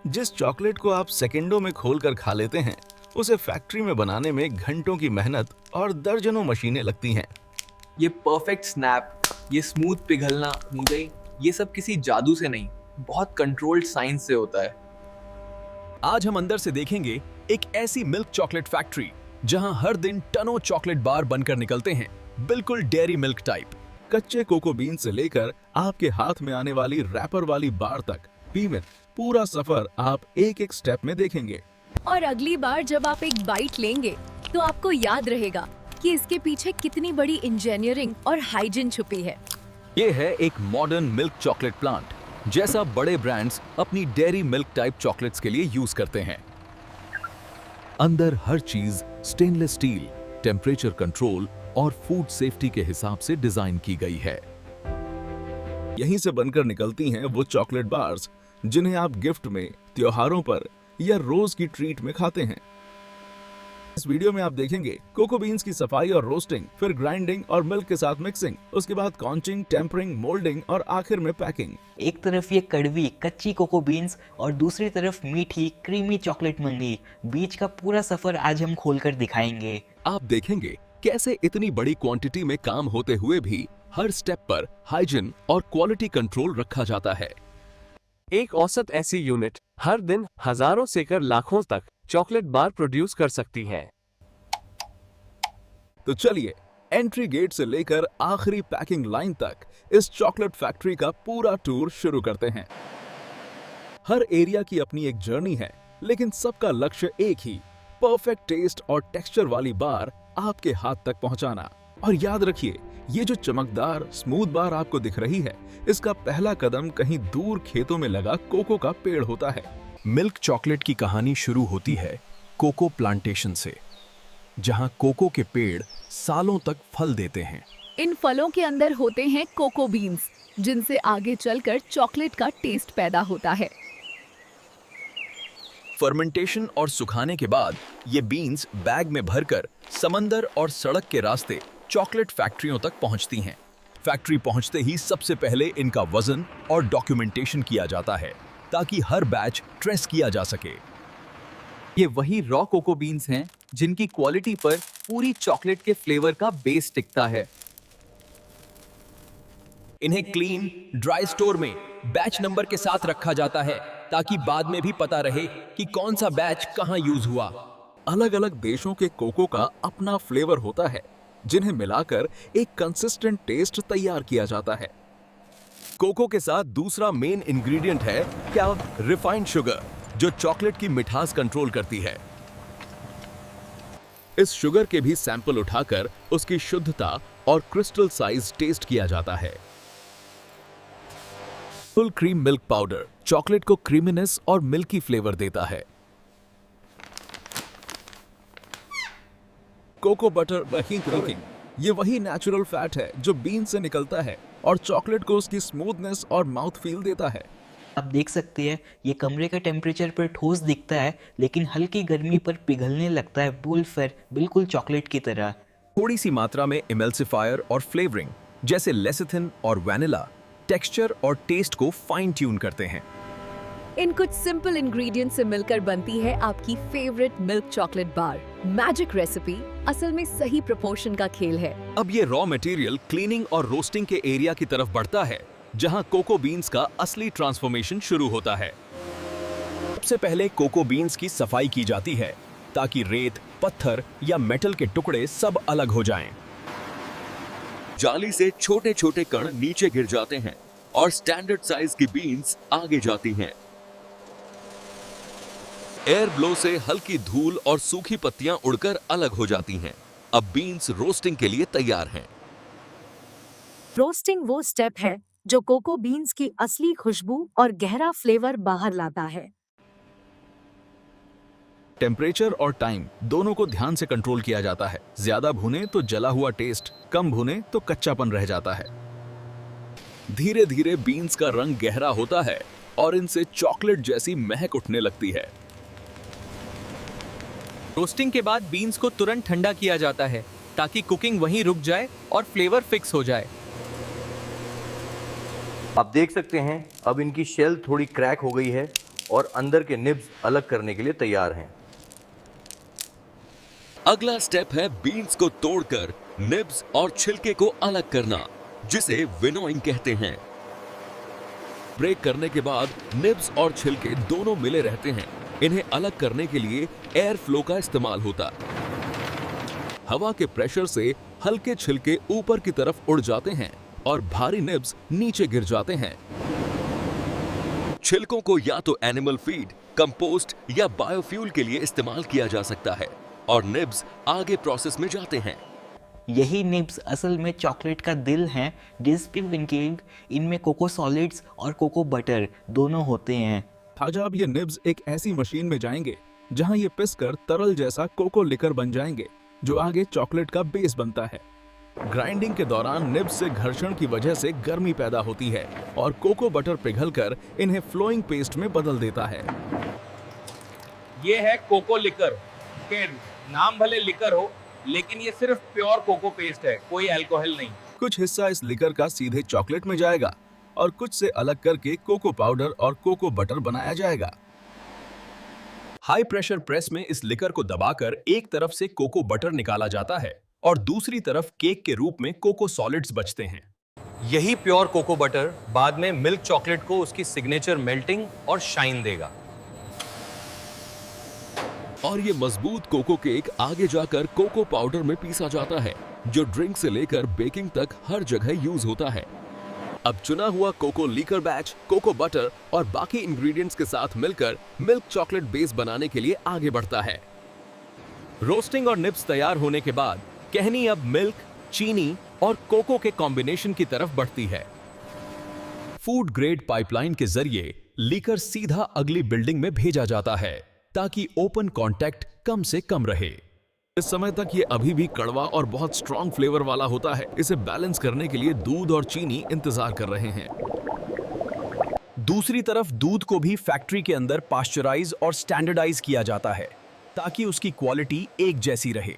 जिस चॉकलेट को आप सेकंडों में खोलकर खा लेते हैं, उसे फैक्ट्री में बनाने में घंटों की मेहनत और दर्जनों मशीनें लगती हैं। ये परफेक्ट स्नैप, ये स्मूथ पिघलना, ये सब किसी जादू से नहीं, बहुत कंट्रोल्ड साइंस से होता है। आज हम अंदर से देखेंगे एक ऐसी मिल्क चॉकलेट फैक्ट्री जहां हर दिन टनों चॉकलेट बार बनकर निकलते हैं, बिल्कुल डेयरी मिल्क टाइप। कच्चे कोको बीन से लेकर आपके हाथ में आने वाली रैपर वाली बार तक, पीमेन पूरा सफर आप एक एक स्टेप में देखेंगे। और अगली बार जब आप एक बाइट लेंगे तो आपको याद रहेगा कि इसके पीछे कितनी बड़ी इंजीनियरिंग और हाइजीन छुपी है। ये है एक मॉडर्न मिल्क चॉकलेट प्लांट, जैसा बड़े ब्रांड्स अपनी डेयरी मिल्क टाइप चॉकलेट्स के लिए यूज करते हैं। अंदर हर चीज स्टेनलेस स्टील, टेम्परेचर कंट्रोल और फूड सेफ्टी के हिसाब से डिजाइन की गई है। यहीं से बनकर निकलती हैं वो चॉकलेट बार्स जिन्हें आप गिफ्ट में, त्योहारों पर या रोज की ट्रीट में खाते हैं। इस वीडियो में आप देखेंगे कोको बीन्स की सफाई और रोस्टिंग, फिर ग्राइंडिंग और मिल्क के साथ मिक्सिंग, उसके बाद कॉन्चिंग, टेम्परिंग, मोल्डिंग और आखिर में पैकिंग। एक तरफ ये कड़वी कच्ची कोको बीन्स और दूसरी तरफ मीठी क्रीमी चॉकलेट मंडी, बीच का पूरा सफर आज हम खोलकर दिखाएंगे। आप देखेंगे कैसे इतनी बड़ी क्वांटिटी में काम होते हुए भी हर स्टेप पर हाइजीन और क्वालिटी कंट्रोल रखा जाता है। एक औसत ऐसी यूनिट हर दिन हजारों से लेकर लाखों तक चॉकलेट बार प्रोड्यूस कर सकती है। तो चलिए एंट्री गेट से लेकर आखिरी पैकिंग लाइन तक इस चॉकलेट फैक्ट्री का पूरा टूर शुरू करते हैं। हर एरिया की अपनी एक जर्नी है, लेकिन सबका लक्ष्य एक ही, परफेक्ट टेस्ट और टेक्सचर वाली बार आपके हाथ तक पहुंचाना। और याद रखिए, ये जो चमकदार स्मूथ बार आपको दिख रही है, इसका पहला कदम कहीं दूर खेतों में लगा कोको का पेड़ होता है। मिल्क चॉकलेट की कहानी शुरू होती है कोको प्लांटेशन से, जहां कोको के पेड़ सालों तक फल देते हैं। इन फलों के अंदर होते हैं कोको बीन्स, जिनसे आगे चलकर चॉकलेट का टेस्ट पैदा होता है। फर्मेंटेशन और सुखाने के बाद ये बीन्स बैग में भरकर समंदर और सड़क के रास्ते चॉकलेट फैक्ट्रियों तक पहुंचती हैं। फैक्ट्री पहुंचते ही सबसे पहले इनका वजन और डॉक्यूमेंटेशन किया जाता है, ताकि हर बैच ट्रेस किया जा सके। ये वही रॉ कोको बीन्स हैं जिनकी क्वालिटी पर पूरी चॉकलेट के फ्लेवर का बेस टिकता है। इन्हें क्लीन ड्राई स्टोर में बैच नंबर के साथ रखा जाता है, ताकि बाद में भी पता रहे कि कौन सा बैच कहां यूज हुआ। अलग अलग देशों के कोको का अपना फ्लेवर होता है, जिन्हें मिलाकर एक कंसिस्टेंट टेस्ट तैयार किया जाता है। कोको के साथ दूसरा मेन इंग्रेडिएंट है रिफाइंड शुगर, जो चॉकलेट की मिठास कंट्रोल करती है। इस शुगर के भी सैंपल उठाकर उसकी शुद्धता और क्रिस्टल साइज टेस्ट किया जाता है। Full cream milk powder chocolate को क्रीमीनेस और मिल्की फ्लेवर देता है। कोको बटर वही कुकिंग, ये वही नेचुरल फैट है जो बीन से निकलता है और चॉकलेट को उसकी स्मूथनेस और माउथ फील देता है। आप देख सकते हैं ये कमरे का टेम्परेचर पर ठोस दिखता है, लेकिन हल्की गर्मी पर पिघलने लगता है बुलफर, बिल्कुल चॉकलेट की तरह। थोड़ी सी मात्रा में इमल्सिफायर और फ्लेवरिंग जैसे लेसिथिन और वैनिला टेक्सचर और टेस्ट को फाइन ट्यून करते हैं। इन कुछ सिंपल इंग्रेडिएंट्स से मिलकर बनती है आपकी favourite milk chocolate bar. Magic recipe असल में सही प्रोपोर्शन का खेल है। अब ये रॉ मटेरियल क्लीनिंग और रोस्टिंग के एरिया की तरफ बढ़ता है, जहां कोको बीन्स का असली ट्रांसफॉर्मेशन शुरू होता है। सबसे पहले कोको बीन्स की सफाई की जाती है, ताकि रेत, पत्थर या मेटल के टुकड़े सब अलग हो जाएं। जाली से छोटे छोटे कण नीचे गिर जाते हैं और स्टैंडर्ड साइज की बीन्स आगे जाती हैं। एयर ब्लो से हल्की धूल और सूखी पत्तियां उड़कर अलग हो जाती हैं। अब बीन्स रोस्टिंग के लिए तैयार हैं। रोस्टिंग वो स्टेप है जो कोको बीन्स की असली खुशबू और गहरा फ्लेवर बाहर लाता है। टेम्परेचर और टाइम दोनों को ध्यान से कंट्रोल किया जाता है। ज्यादा भुने तो जला हुआ टेस्ट, कम भुने तो कच्चापन रह जाता है। धीरे धीरे बीन्स का रंग गहरा होता है और इनसे चॉकलेट जैसी महक उठने लगती है। रोस्टिंग के बाद बीन्स को तुरंत ठंडा किया जाता है, ताकि कुकिंग वहीं रुक जाए और फ्लेवर फिक्स हो जाए। आप देख सकते हैं अब इनकी शेल थोड़ी क्रैक हो गई है और अंदर के निब्स अलग करने के लिए तैयार हैं। अगला स्टेप है बीन्स को तोड़कर निब्स और छिलके को अलग करना, जिसे विनोइंग कहते हैं। ब्रेक करने के बाद निब्स और छिलके दोनों मिले रहते हैं। इन्हें अलग करने के लिए एयर फ्लो का इस्तेमाल होता। हवा के प्रेशर से हल्के छिलके ऊपर की तरफ उड़ जाते हैं और भारी निब्स नीचे गिर जाते हैं। छिलकों को या तो एनिमल फीड, कंपोस्ट या बायोफ्यूल के लिए इस्तेमाल किया जा सकता है और निब्स आगे प्रोसेस में जाते हैं। यही निब्स असल में चॉकलेट का दिल हैं, जिसमें इनमें कोको सॉलिड्स और कोको बटर दोनों होते हैं। ताजा अब ये निब्स एक ऐसी मशीन में जाएंगे जहां ये पिसकर तरल जैसा कोको लिकर बन जाएंगे, जो आगे चॉकलेट का बेस बनता है। ग्राइंडिंग के दौरान निब्स से घर्षण की वजह से गर्मी पैदा होती है और कोको बटर पिघलकर इन्हें फ्लोइंग पेस्ट में बदल देता है। ये है कोको लिकर। के नाम भले लिकर हो, लेकिन ये सिर्फ प्योर कोको पेस्ट है, कोई अल्कोहल नहीं। कुछ हिस्सा इस लिकर का सीधे चॉकलेट में जाएगा और कुछ से अलग करके कोको पाउडर और कोको बटर बनाया जाएगा। हाई प्रेशर प्रेस में इस लिकर को दबाकर एक तरफ से कोको बटर निकाला जाता है और दूसरी तरफ केक के रूप में कोको सॉलिड्स बचते हैं। यही प्योर कोको बटर बाद में मिल्क चॉकलेट को उसकी सिग्नेचर मेल्टिंग और शाइन देगा। और ये मजबूत कोको केक आगे जाकर कोको पाउडर में पीसा जाता है, जो ड्रिंक से लेकर बेकिंग तक हर जगह यूज होता है। अब चुना हुआ cocoa liquor batch cocoa butter और बाकी इंग्रेडिएंट्स के साथ मिलकर मिल्क चॉकलेट बेस बनाने के लिए आगे बढ़ता है। रोस्टिंग और निब्स तैयार होने के बाद कहनी अब मिल्क, चीनी और कोको के कॉम्बिनेशन की तरफ बढ़ती है। फूड ग्रेड पाइपलाइन के जरिए लीकर सीधा अगली बिल्डिंग में भेजा जाता है ताकि ओपन कांटेक्ट कम से कम रहे। इस समय तक ये अभी भी कड़वा और बहुत स्ट्रॉन्ग फ्लेवर वाला होता है। इसे बैलेंस करने के लिए दूध और चीनी इंतजार कर रहे हैं। दूसरी तरफ दूध को भी फैक्ट्री के अंदर पाश्चराइज और स्टैंडर्डाइज किया जाता है ताकि उसकी क्वालिटी एक जैसी रहे।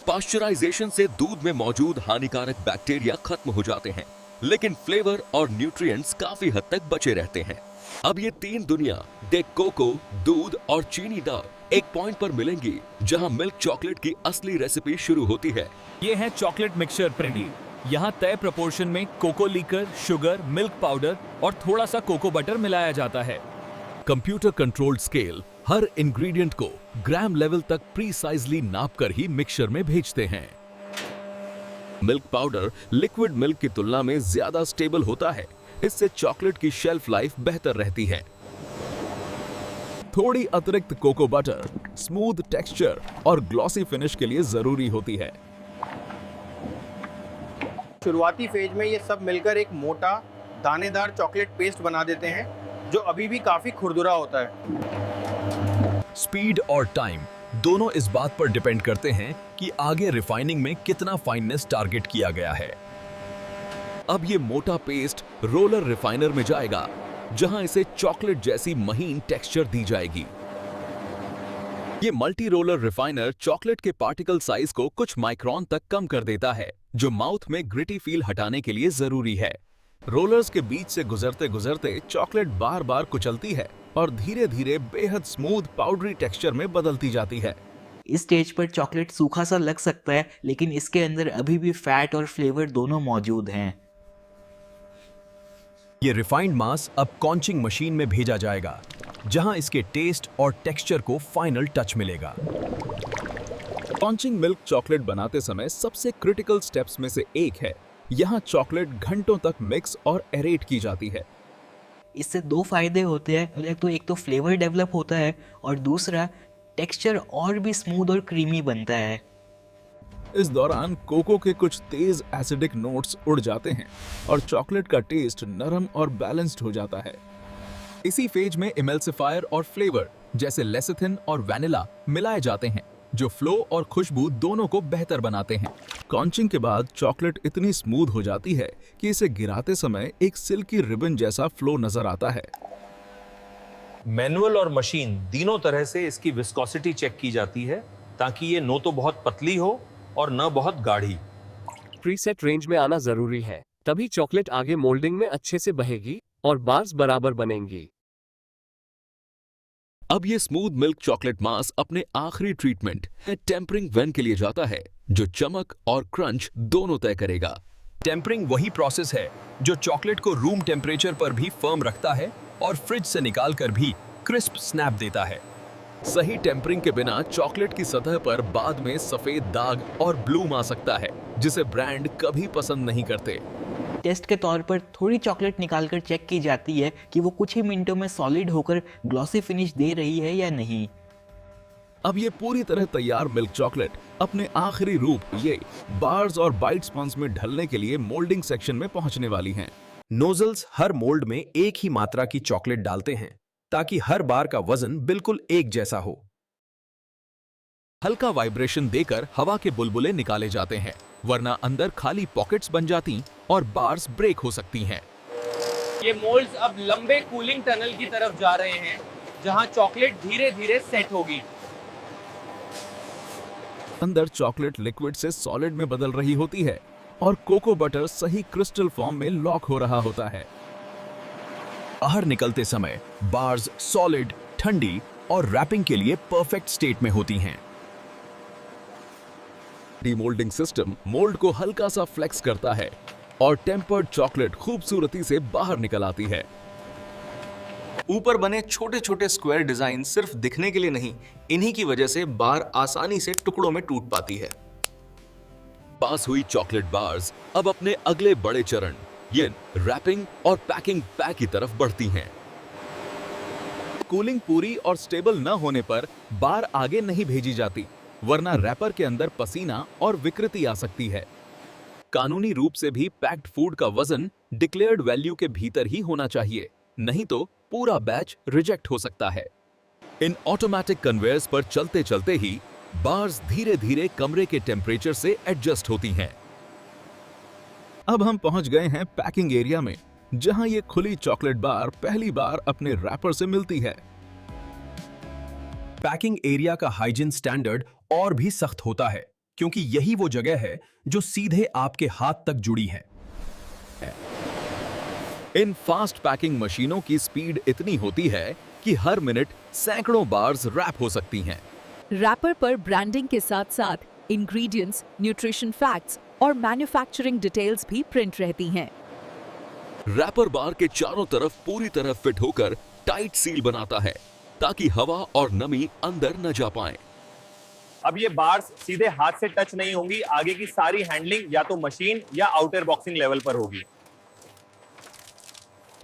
पाश्चराइजेशन से दूध में मौजूद हानिकारक बैक्टीरिया खत्म हो जाते हैं, लेकिन फ्लेवर और न्यूट्रिएंट्स काफी हद तक बचे रहते हैं। अब ये तीन दुनिया डेक कोको, दूध और चीनी दार एक पॉइंट पर मिलेंगी जहां मिल्क चॉकलेट की असली रेसिपी शुरू होती है। ये है चॉकलेट मिक्सचर प्रिंटी। यहाँ तय प्रोपोर्शन में cocoa liquor, sugar, milk powder और थोड़ा सा कोको बटर मिलाया जाता है। कंप्यूटर कंट्रोल्ड स्केल हर इंग्रेडिएंट को ग्राम लेवल तक प्रीसाइजली नापकर ही मिक्सचर में भेजते हैं। मिल्क पाउडर लिक्विड मिल्क की तुलना में ज्यादा स्टेबल होता है, इससे चॉकलेट की शेल्फ लाइफ बेहतर रहती है। थोड़ी अतिरिक्त कोको बटर स्मूथ टेक्सचर और ग्लॉसी फिनिश के लिए जरूरी होती है। शुरुआती फेज में ये सब मिलकर एक मोटा दानेदार चॉकलेट पेस्ट बना देते हैं, जो अभी भी काफी खुरदुरा होता है। स्पीड और टाइम दोनों इस बात पर डिपेंड करते हैं कि आगे रिफाइनिंग में कितना फाइननेस टारगेट किया गया है। अब ये मोटा पेस्ट रोलर रिफाइनर में जाएगा, जहां इसे चॉकलेट जैसी महीन टेक्सचर दी जाएगी। ये मल्टी रोलर रिफाइनर चॉकलेट के पार्टिकल साइज को कुछ माइक्रोन तक कम कर देता है, जो माउथ में ग्रिटी फील हटाने के लिए जरूरी है। रोलर्स के बीच से गुजरते गुजरते चॉकलेट बार बार कुचलती है और धीरे धीरे बेहद स्मूथ पाउडरी टेक्सचर में बदलती जाती है। इस स्टेज पर चॉकलेट सूखा सा लग सकता है, लेकिन इसके अंदर अभी भी फैट और फ्लेवर दोनों मौजूद हैं। ये रिफाइंड मास अब कॉन्चिंग मशीन में भेजा जाएगा, जहां इसके टेस्ट और टेक्सचर को फाइनल टच मिलेगा। कॉन्चिंग मिल्क चॉकलेट बनाते समय सबसे क्रिटिकल स्टेप्स में से एक है। यहाँ चॉकलेट घंटों तक मिक्स और एरेट की जाती है। इससे दो फायदे होते हैं, एक तो फ्लेवर डेवलप होता है और दूसरा टेक्सचर और भी स्मूथ और क्रीमी बनता है। इस दौरान कोको के कुछ तेज एसिडिक नोट्स उड़ जाते हैं और चॉकलेट का टेस्ट नरम और बैलेंस्ड हो जाता है। इसी फेज में इमल्सिफायर और फ्लेवर जैसे लेसिथिन और वैनिला मिलाए जाते हैं, जो फ्लो और खुशबू दोनों को बेहतर बनाते हैं। कॉन्चिंग के बाद चॉकलेट इतनी स्मूथ हो जाती है कि इसे गिराते समय एक सिल्की रिबन जैसा फ्लो नजर आता है। मैनुअल और मशीन तीनों तरह से इसकी विस्कोसिटी चेक की जाती है, ताकि ये न तो बहुत पतली हो और न बहुत गाढ़ी। प्रीसेट रेंज में आना जरूरी है, तभी चॉकलेट आगे मोल्डिंग में अच्छे से बहेगी और बार्स बराबर बनेंगी। अब ये स्मूथ मिल्क चॉकलेट मास अपने आखिरी ट्रीटमेंट टेम्परिंग वैन के लिए जाता है, जो चमक और क्रंच दोनों तय करेगा। टेम्परिंग वही प्रोसेस है जो चॉकलेट को रूम टेम्परेचर पर भी फर्म रखता है और फ्रिज से निकालकर भी क्रिस्प स्नैप देता है। सही टेम्परिंग के बिना चॉकलेट की सतह पर बाद में सफेद दाग और ब्लूम आ सकता है, जिसे ब्रांड कभी पसंद नहीं करते। टेस्ट के तौर पर थोड़ी चॉकलेट निकालकर चेक की जाती है कि वो कुछ ही मिनटों में सॉलिड होकर ग्लॉसी फिनिश दे रही है या नहीं। अब ये पूरी तरह तैयार मिल्क चॉकलेट अपने आखिरी रूप ये बार्स और बाइट स्पंज में ढलने के लिए मोल्डिंग सेक्शन में पहुंचने वाली हैं। नोजल्स हर मोल्ड में एक ही मात्रा की चॉकलेट डालते हैं ताकि हर बार का वजन बिल्कुल एक जैसा हो। हल्का वाइब्रेशन देकर हवा के बुलबुले निकाले जाते हैं, वरना अंदर खाली पॉकेट्स बन जाती और बार्स ब्रेक हो सकती हैं। ये मोल्ड्स अब लंबे कूलिंग टनल की तरफ जा रहे हैं, जहां चॉकलेट धीरे धीरे सेट होगी। अंदर चॉकलेट लिक्विड से सॉलिड में बदल रही होती है और कोको बटर सही क्रिस्टल फॉर्म में लॉक हो रहा होता है। बाहर निकलते समय बार्स सॉलिड, ठंडी और रैपिंग के लिए परफेक्ट स्टेट में होती हैं। डीमोल्डिंग सिस्टम मोल्ड को हल्का सा फ्लेक्स करता है और टेम्पर्ड चॉकलेट खूबसूरती से बाहर निकल आती है। ऊपर बने छोटे छोटे स्क्वायर डिजाइन सिर्फ दिखने के लिए नहीं, इन्हीं की वजह से बार आसानी से टुकड़ों में टूट पाती है। पास हुई चॉकलेट बार्स अब अपने अगले बड़े चरण ये रैपिंग और पैकिंग पैक की तरफ बढ़ती हैं। कूलिंग पूरी और स्टेबल न होने पर बार आगे नहीं भेजी जाती, वरना रैपर के अंदर पसीना और विकृति आ सकती है। कानूनी रूप से भी पैक्ड फूड का वजन डिक्लेयर्ड वैल्यू के भीतर ही होना चाहिए, नहीं तो पूरा बैच रिजेक्ट हो सकता है। इन ऑटोमेटिक कन्वेयर्स पर चलते चलते ही बार्स धीरे धीरे कमरे के टेम्परेचर से एडजस्ट होती हैं। अब हम पहुंच गए हैं पैकिंग एरिया में, जहां ये खुली चॉकलेट बार पहली बार अपने रैपर से मिलती है। पैकिंग एरिया का हाइजीन स्टैंडर्ड और भी सख्त होता है, क्योंकि यही वो जगह है जो सीधे आपके हाथ तक जुड़ी है। इन फास्ट पैकिंग मशीनों की स्पीड इतनी होती है कि हर मिनट सैकड़ों बार्स रैप हो सकती हैं। रैपर पर ब्रांडिंग के साथ साथ इंग्रेडिएंट्स, न्यूट्रिशन फैक्ट्स और मैन्युफैक्चरिंग डिटेल्स भी प्रिंट रहती हैं। रैपर बार के चारों तरफ पूरी तरह फिट होकर टाइट सील बनाता है, ताकि हवा और नमी अंदर न जा पाए। अब ये बार्स सीधे हाथ से टच नहीं होंगी, आगे की सारी हैंडलिंग या तो मशीन या आउटर बॉक्सिंग लेवल पर होगी।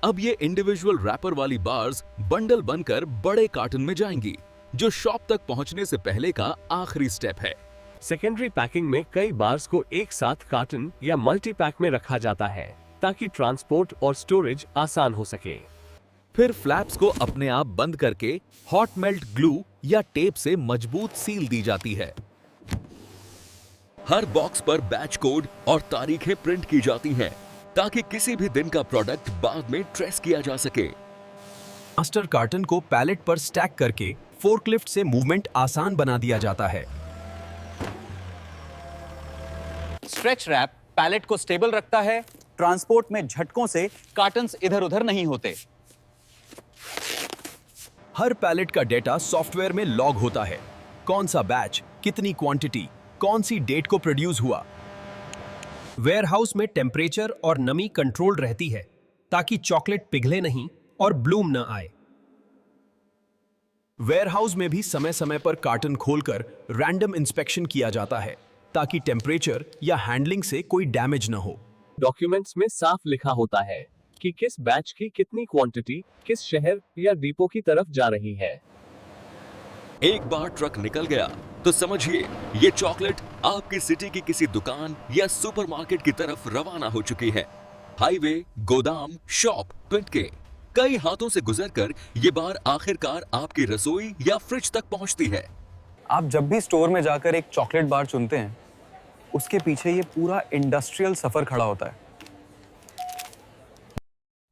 अब ये इंडिविजुअल रैपर वाली बार्स बंडल बनकर बड़े कार्टन में जाएंगी, जो शॉप तक पहुंचने से पहले का आखिरी स्टेप है। सेकेंडरी पैकिंग में कई बार्स को एक साथ कार्टन या मल्टी पैक में रखा जाता है, ताकि ट्रांसपोर्ट और स्टोरेज आसान हो सके। फिर फ्लैप्स को अपने आप बंद करके हॉट मेल्ट ग्लू या टेप से मजबूत सील दी जाती है। हर बॉक्स पर बैच कोड और तारीखें प्रिंट की जाती हैं, ताकि किसी भी दिन का प्रोडक्ट बाद में ट्रेस किया जा सके। मास्टर कार्टन को पैलेट पर स्टैक करके फोर्कलिफ्ट से मूवमेंट आसान बना दिया जाता है। स्ट्रेच रैप पैलेट को स्टेबल रखता है, ट्रांसपोर्ट में झटकों से कार्टन्स इधर उधर नहीं होते। हर पैलेट का डेटा सॉफ्टवेयर में लॉग होता है, कौन सा बैच, कितनी क्वांटिटी, कौन सी डेट को प्रोड्यूस हुआ। वेयरहाउस में टेम्परेचर और नमी कंट्रोल रहती है, ताकि चॉकलेट पिघले नहीं और ब्लूम न आए। वेयरहाउस में भी समय समय पर कार्टन खोलकर रैंडम इंस्पेक्शन किया जाता है, ताकि टेम्परेचर या हैंडलिंग से कोई डैमेज न हो। डॉक्यूमेंट्स में साफ लिखा होता है कि किस बैच की कितनी क्वांटिटी किस शहर या डिपो की तरफ जा रही है। एक बार ट्रक निकल गया तो समझिए ये चॉकलेट आपकी सिटी की किसी दुकान या सुपरमार्केट की तरफ रवाना हो चुकी है। हाईवे, गोदाम, शॉप, पिट के कई हाथों से गुजरकर ये बार आखिरकार आपकी रसोई या फ्रिज तक पहुंचती है। आप जब भी स्टोर में जाकर एक चॉकलेट बार चुनते हैं, उसके पीछे ये पूरा इंडस्ट्रियल सफर खड़ा होता है।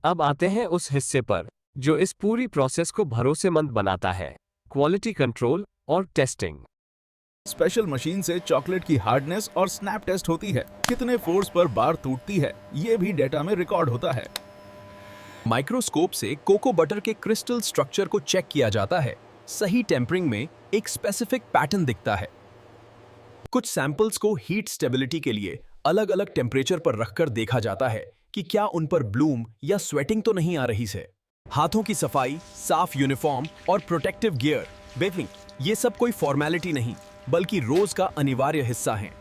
अब आते हैं उस हिस्से पर जो इस पूरी प्रोसेस को भरोसेमंद बनाता है, क्वालिटी कंट्रोल और टेस्टिंग। स्पेशल मशीन से चॉकलेट की हार्डनेस और स्नैप टेस्ट होती है। कितने फोर्स पर बार टूटती है, ये भी डेटा में रिकॉर्ड होता है। माइक्रोस्कोप से कोको बटर के क्रिस्टल स्ट्रक्चर को चेक किया जाता है, सही टेम्परिंग में एक स्पेसिफिक पैटर्न दिखता है। कुछ सैंपल्स को हीट स्टेबिलिटी के लिए अलग अलग टेम्परेचर पर रखकर देखा जाता है कि क्या उन पर ब्लूम या स्वेटिंग तो नहीं आ रही है। हाथों की सफाई, साफ यूनिफॉर्म और प्रोटेक्टिव गियर, बेकिंग, ये सब कोई फॉर्मेलिटी नहीं बल्कि रोज का अनिवार्य हिस्सा है।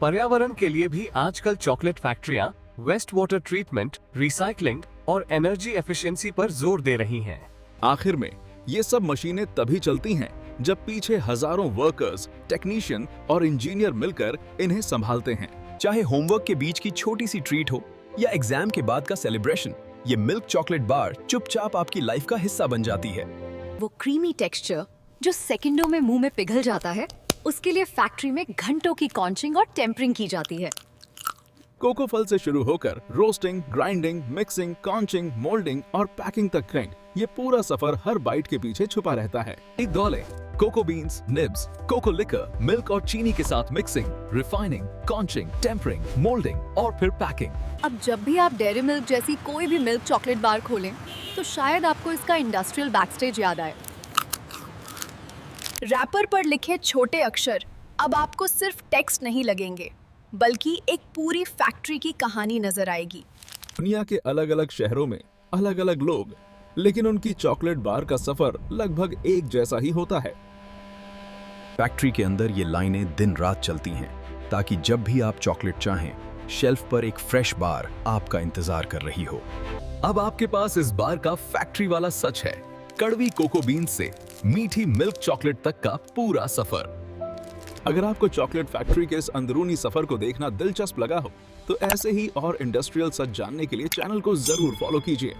पर्यावरण के लिए भी आजकल चॉकलेट फैक्ट्रियां वेस्ट वाटर ट्रीटमेंट, रिसाइकलिंग और एनर्जी एफिशिएंसी पर जोर दे रही हैं। आखिर में ये सब मशीनें तभी चलती हैं जब पीछे हजारों वर्कर्स, टेक्नीशियन और इंजीनियर मिलकर इन्हें संभालते हैं। चाहे होमवर्क के बीच की छोटी सी ट्रीट हो या एग्जाम के बाद का सेलिब्रेशन, ये मिल्क चॉकलेट बार चुपचाप आपकी लाइफ का हिस्सा बन जाती है। वो क्रीमी टेक्सचर जो सेकंडों में मुंह में पिघल जाता है, उसके लिए फैक्ट्री में घंटों की कॉन्चिंग और टेम्परिंग की जाती है। कोको फल से शुरू होकर रोस्टिंग, ग्राइंडिंग, मिक्सिंग, कॉन्चिंग, मोल्डिंग और पैकिंग तक का ये पूरा सफर हर बाइट के पीछे छुपा रहता है। दौले cocoa beans, nibs, cocoa liquor, milk और चीनी के साथ mixing, refining, conching, tempering, moulding और फिर पैकिंग। अब जब भी आप डेयरी मिल्क जैसी कोई भी मिल्क चॉकलेट बार खोलें, तो शायद आपको इसका इंडस्ट्रियल बैकस्टेज याद आए। रैपर पर लिखे छोटे अक्षर अब आपको सिर्फ टेक्स्ट नहीं लगेंगे, बल्कि एक पूरी फैक्ट्री की कहानी नजर आएगी। दुनिया के अलग अलग शहरों में अलग अलग लोग, लेकिन उनकी चॉकलेट बार का सफर लगभग एक जैसा ही होता है। फैक्ट्री के अंदर ये लाइनें दिन रात चलती हैं ताकि जब भी आप चॉकलेट चाहें, शेल्फ पर एक फ्रेश बार आपका इंतजार कर रही हो। अब आपके पास इस बार का फैक्ट्री वाला सच है, कड़वी कोको बीन्स से मीठी मिल्क चॉकलेट तक का पूरा सफर। अगर आपको चॉकलेट फैक्ट्री के इस अंदरूनी सफर को देखना दिलचस्प लगा हो, तो ऐसे ही और इंडस्ट्रियल सच जानने के लिए चैनल को जरूर फॉलो कीजिए।